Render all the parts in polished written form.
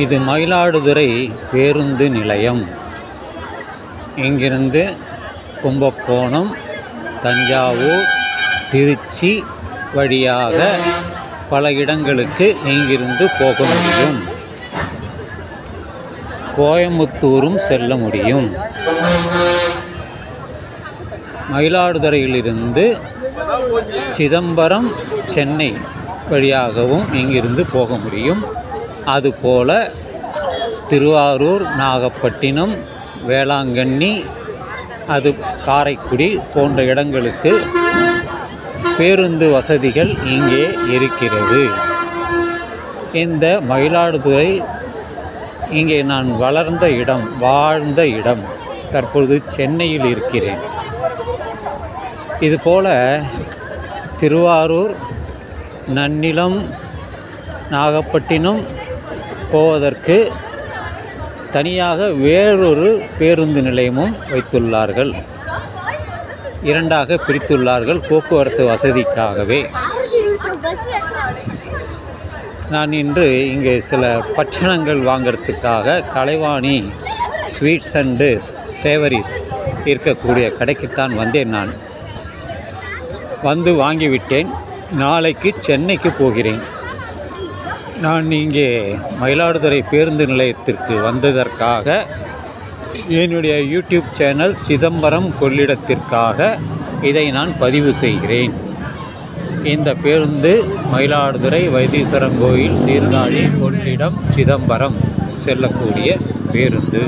இது மயிலாடுதுறை பேருந்து நிலையம். இங்கிருந்து கும்பகோணம், தஞ்சாவூர், திருச்சி வழியாக பல இடங்களுக்கு இங்கிருந்து போக முடியும். கோயம்புத்தூரும் செல்ல முடியும். மயிலாடுதுறையிலிருந்து சிதம்பரம், சென்னை வழியாகவும் இங்கிருந்து போக முடியும். அதுபோல திருவாரூர், நாகப்பட்டினம், வேளாங்கண்ணி, காரைக்குடி போன்ற இடங்களுக்கு பேருந்து வசதிகள் இங்கே இருக்கிறது. இந்த மயிலாடுதுறை இங்கே நான் வளர்ந்த இடம், வாழ்ந்த இடம். தற்பொழுது சென்னையில் இருக்கிறேன். இதுபோல திருவாரூர், நன்னிலம், நாகப்பட்டினம் போவதற்கு தனியாக வேறொரு பேருந்து நிலையமும் வைத்துள்ளார்கள். இரண்டாக பிரித்துள்ளார்கள் போக்குவரத்து வசதிக்காகவே. நான் இன்று இங்கே சில பட்சணங்கள் வாங்கிறதுக்காக கலைவாணி ஸ்வீட்ஸ் அண்டு சேவரிஸ் இருக்கக்கூடிய கடைக்குத்தான் வந்தேன். நான் வந்து வாங்கிவிட்டேன். நாளைக்கு சென்னைக்கு போகிறேன். நான் இங்கே மயிலாடுதுறை பேருந்து நிலையத்திற்கு வந்ததற்காக என்னுடைய யூடியூப் சேனல் சிதம்பரம் கொள்ளிடத்திற்காக இதை நான் பதிவு செய்கிறேன். இந்த பேருந்து மயிலாடுதுறை வைத்தீஸ்வரன் கோயில், சீர்காழி, கொள்ளிடம், சிதம்பரம் செல்லக்கூடிய பேருந்து.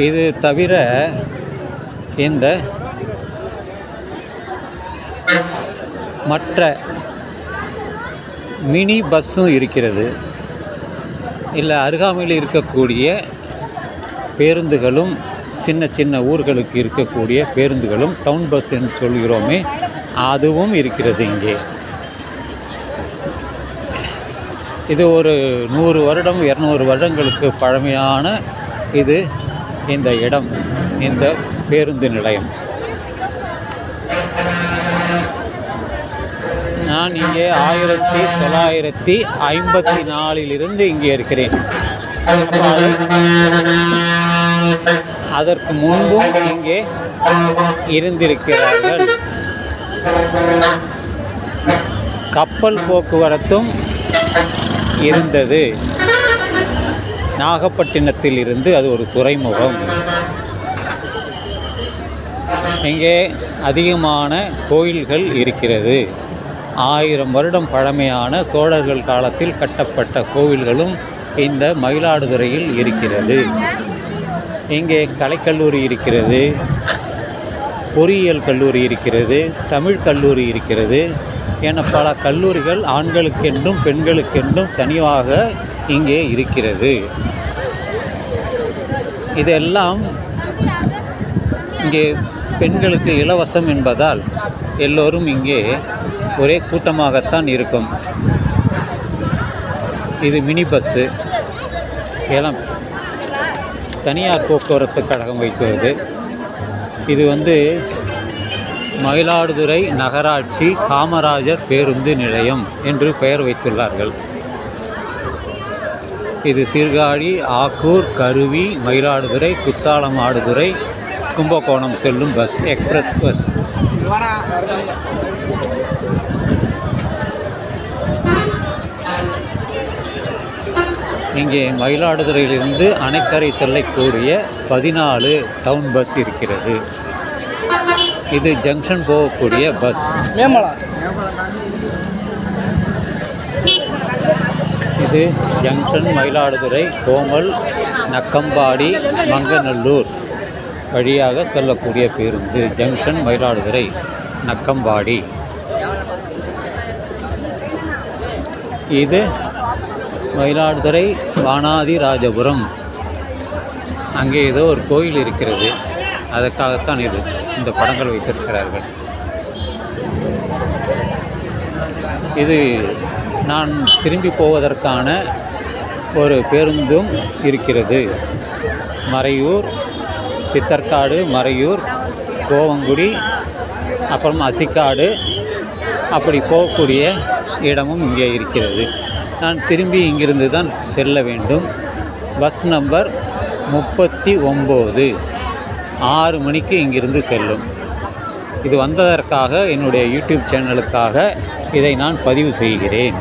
இது தவிர இந்த மற்ற மினி பஸ்ஸும் இருக்கிறது. இல்லை, அருகாமையில் இருக்கக்கூடிய பேருந்துகளும், சின்ன சின்ன ஊர்களுக்கு இருக்கக்கூடிய பேருந்துகளும், டவுன் பஸ் என்று சொல்கிறோமே, அதுவும் இருக்கிறது இங்கே. இது ஒரு 100 வருடம் 200 வருடங்களுக்கு பழமையான இந்த இடம், இந்த பேருந்து நிலையம். நான் இங்கே 1954 இங்கே இருக்கிறேன். அதற்கு முன்பும் இங்கே இருந்திருக்கிறார்கள். கப்பல் போக்குவரத்தும் இருந்தது. நாகப்பட்டினத்தில் இருந்து அது ஒரு துறைமுகம். இங்கே அதிகமான கோயில்கள் இருக்கிறது. 1000 வருடம் பழமையான சோழர்கள் காலத்தில் கட்டப்பட்ட கோவில்களும் இந்த மயிலாடுதுறையில் இருக்கிறது. இங்கே கலைக்கல்லூரி இருக்கிறது, பொறியியல் கல்லூரி இருக்கிறது, தமிழ் கல்லூரி இருக்கிறது என பல கல்லூரிகள் ஆண்களுக்கென்றும் பெண்களுக்கென்றும் தனியாக இங்கே இருக்கிறது. இதெல்லாம் இங்கே பெண்களுக்கு இலவசம் என்பதால் எல்லோரும் இங்கே ஒரே கூட்டமாகத்தான் இருக்கும். இது மினி பஸ்ஸு, எல்லாம் தனியார் போக்குவரத்து கழகம் வைக்கிறது. இது மயிலாடுதுறை நகராட்சி காமராஜர் பேருந்து நிலையம் என்று பெயர் வைத்துள்ளார்கள். இது சீர்காழி, ஆக்கூர், கருவி, மயிலாடுதுறை, குத்தாலமாடுதுறை, கும்பகோணம் செல்லும் பஸ், எக்ஸ்பிரஸ் பஸ். இங்கே மயிலாடுதுறையிலிருந்து அணைக்கரை செல்லக்கூடிய 14 டவுன் பஸ் இருக்கிறது. இது ஜங்ஷன் போகக்கூடிய பஸ். இது ஜங்ஷன் மயிலாடுதுறை, கோமல், நக்கம்பாடி, மங்கநல்லூர் வழியாக செல்லக்கூடிய பேருந்து. ஜங்ஷன் மயிலாடுதுறை, நக்கம்பாடி. இது மயிலாடுதுறை வானாதி ராஜபுரம். அங்கே ஏதோ ஒரு கோயில் இருக்கிறது, அதற்காகத்தான் இந்த படங்கள் வைத்திருக்கிறார்கள். இது நான் திரும்பி போவதற்கான ஒரு பேருந்தும் இருக்கிறது. மறையூர், சித்தர்காடு, மறையூர், கோவங்குடி, அப்புறம் அசிக்காடு, அப்படி போகக்கூடிய இடமும் இங்கே இருக்கிறது. நான் திரும்பி இங்கிருந்து தான் செல்ல வேண்டும். பஸ் நம்பர் 39 6 மணிக்கு இங்கிருந்து செல்லும். இது வந்ததற்காக என்னுடைய யூடியூப் சேனலுக்காக இதை நான் பதிவு செய்கிறேன்.